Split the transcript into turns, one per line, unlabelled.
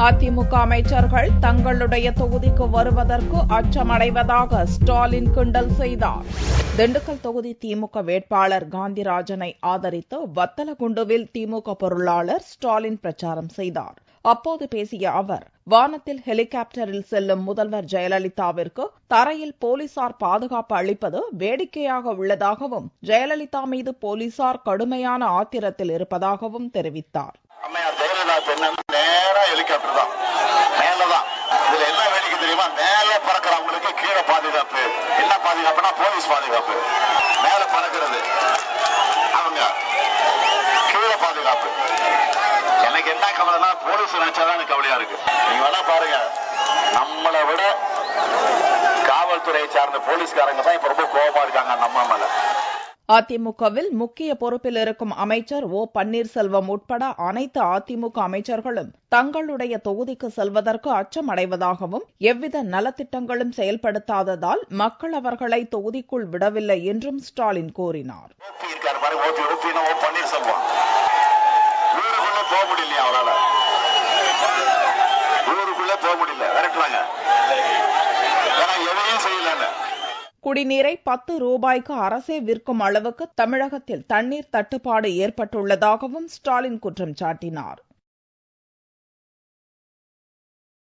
அதிமுக அமைச்சர்கள் தங்களுடைய தொகுதிக்கு வருவதற்கு அச்சமடைவதாக ஸ்டாலின் கிண்டல் செய்தார். திண்டுக்கல் தொகுதி திமுக வேட்பாளர் காந்திராஜனை ஆதரித்து வத்தலகுண்டுவில் திமுக பொருளாளர் ஸ்டாலின் பிரச்சாரம் செய்தார். அப்போது பேசிய அவர், வானத்தில் ஹெலிகாப்டரில் செல்லும் முதல்வர் ஜெயலலிதாவிற்கு தரையில் போலீசார் பாதுகாப்பு அளிப்பது வேடிக்கையாக உள்ளதாகவும், ஜெயலலிதா மீது போலீசார் கடுமையான ஆத்திரத்தில் இருப்பதாகவும் தெரிவித்தார்.
ஹெலிகாப்டர் தான் மேலதான். இதுல என்ன வேடிக்கை தெரியுமா? மேல பறக்கிறவங்களுக்கு கீழே பாதுகாப்பு. என்ன பாதுகாப்புனா போலீஸ் பாதுகாப்பு. மேல பறக்கிறது அவங்க, கீழே பாதுகாப்பு. எனக்கு என்ன கவலைனா போலீஸ் நினைச்சாதான் எனக்கு கவலையா இருக்கு. நீங்க வேணா பாருங்க, நம்மளை விட காவல்துறையை சார்ந்த போலீஸ்காரங்க தான் இப்ப ரொம்ப கோபமா இருக்காங்க நம்ம மேல.
அதிமுகவில் முக்கிய பொறுப்பில் இருக்கும் அமைச்சர் ஓ பன்னீர்செல்வம் உட்பட அனைத்து அதிமுக அமைச்சர்களும் தங்களுடைய தொகுதிக்கு செல்வதற்கு அச்சமடைவதாகவும், எவ்வித நலத்திட்டங்களும் செயல்படுத்தாததால் மக்கள் அவர்களை தொகுதிக்குள் விடவில்லை என்றும் ஸ்டாலின் கூறினார். குடிநீரை 10 ரூபாய்க்கு அரசே விற்கும் அளவுக்கு தமிழகத்தில் தண்ணீர் தட்டுப்பாடு ஏற்பட்டுள்ளதாகவும் ஸ்டாலின் குற்றம் சாட்டினார்.